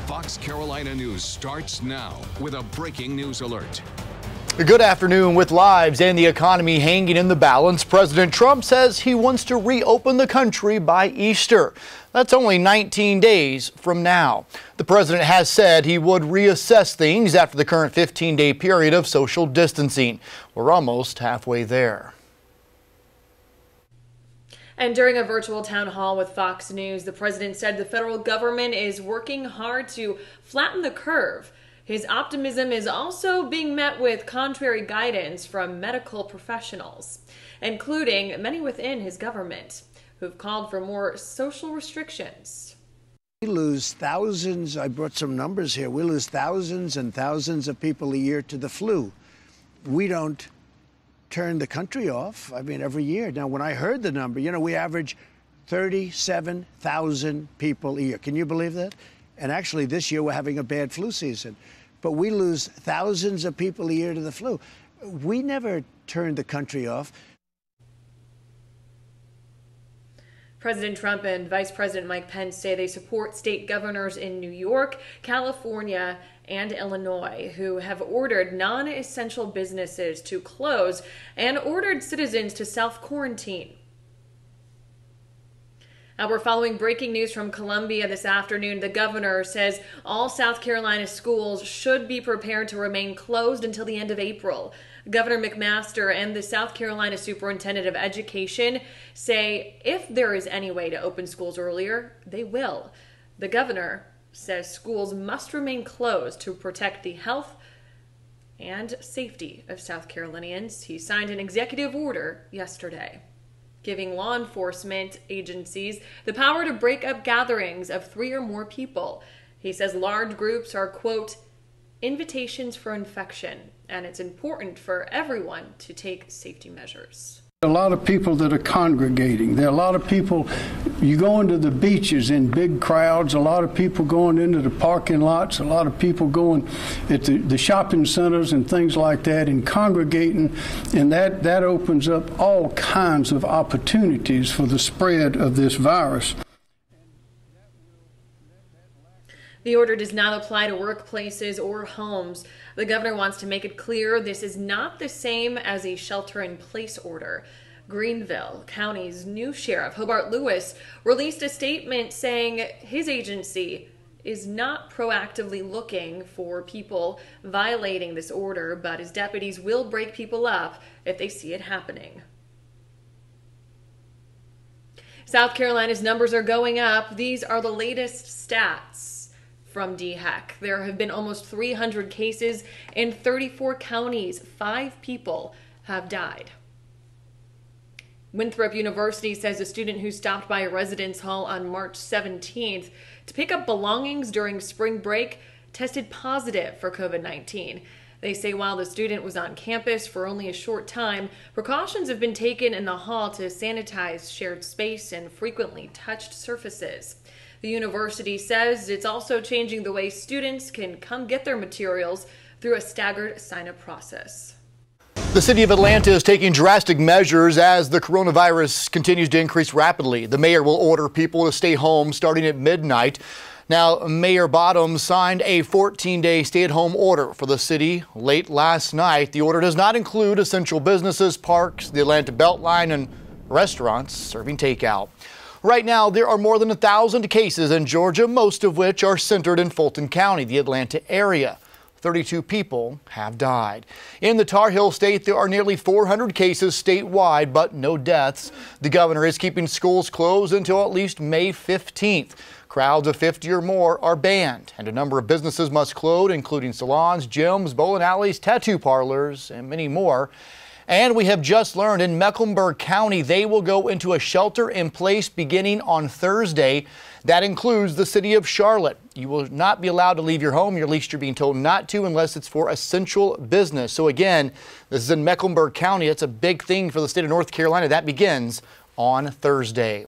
Fox Carolina News starts now with a breaking news alert. Good afternoon. With lives and the economy hanging in the balance, President Trump says he wants to reopen the country by Easter. That's only 19 days from now. The president has said he would reassess things after the current 15-day period of social distancing. We're almost halfway there. And during a virtual town hall with Fox News, the president said the federal government is working hard to flatten the curve. His optimism is also being met with contrary guidance from medical professionals, including many within his government, who've called for more social restrictions. We lose thousands, I brought some numbers here, we lose thousands and thousands of people a year to the flu. We don't turn the country off, every year. Now, when I heard the number, we average 37,000 people a year. Can you believe that? And actually, this year we're having a bad flu season. But we lose thousands of people a year to the flu. We never turned the country off. President Trump and Vice President Mike Pence say they support state governors in New York, California, and Illinois who have ordered non-essential businesses to close and ordered citizens to self-quarantine. Now we're following breaking news from Columbia this afternoon. The governor says all South Carolina schools should be prepared to remain closed until the end of April. Governor McMaster and the South Carolina Superintendent of Education say if there is any way to open schools earlier, they will. The governor says schools must remain closed to protect the health and safety of South Carolinians. He signed an executive order yesterday, giving law enforcement agencies the power to break up gatherings of 3 or more people. He says large groups are, quote, invitations for infection, and it's important for everyone to take safety measures. A lot of people that are congregating. There are a lot of people, you go into the beaches in big crowds, a lot of people going into the parking lots, a lot of people going at the shopping centers and things like that and congregating, and that opens up all kinds of opportunities for the spread of this virus. The order does not apply to workplaces or homes. The governor wants to make it clear this is not the same as a shelter-in-place order. Greenville County's new sheriff, Hobart Lewis, released a statement saying his agency is not proactively looking for people violating this order, but his deputies will break people up if they see it happening. South Carolina's numbers are going up. These are the latest stats from DHEC. There have been almost 300 cases in 34 counties. 5 people have died. Winthrop University says a student who stopped by a residence hall on March 17th to pick up belongings during spring break tested positive for COVID-19. They say while the student was on campus for only a short time, precautions have been taken in the hall to sanitize shared space and frequently touched surfaces. The university says it's also changing the way students can come get their materials through a staggered sign-up process. The city of Atlanta is taking drastic measures as the coronavirus continues to increase rapidly. The mayor will order people to stay home starting at midnight. Now, Mayor Bottoms signed a 14-day stay-at-home order for the city late last night. The order does not include essential businesses, parks, the Atlanta Beltline, and restaurants serving takeout. Right now, there are more than 1,000 cases in Georgia, most of which are centered in Fulton County, the Atlanta area. 32 people have died. In the Tar Heel State, there are nearly 400 cases statewide, but no deaths. The governor is keeping schools closed until at least May 15th. Crowds of 50 or more are banned, and a number of businesses must close, including salons, gyms, bowling alleys, tattoo parlors, and many more. And we have just learned in Mecklenburg County, they will go into a shelter-in-place beginning on Thursday. That includes the city of Charlotte. You will not be allowed to leave your home, or at least you're being told not to, unless it's for essential business. So again, this is in Mecklenburg County. It's a big thing for the state of North Carolina. That begins on Thursday.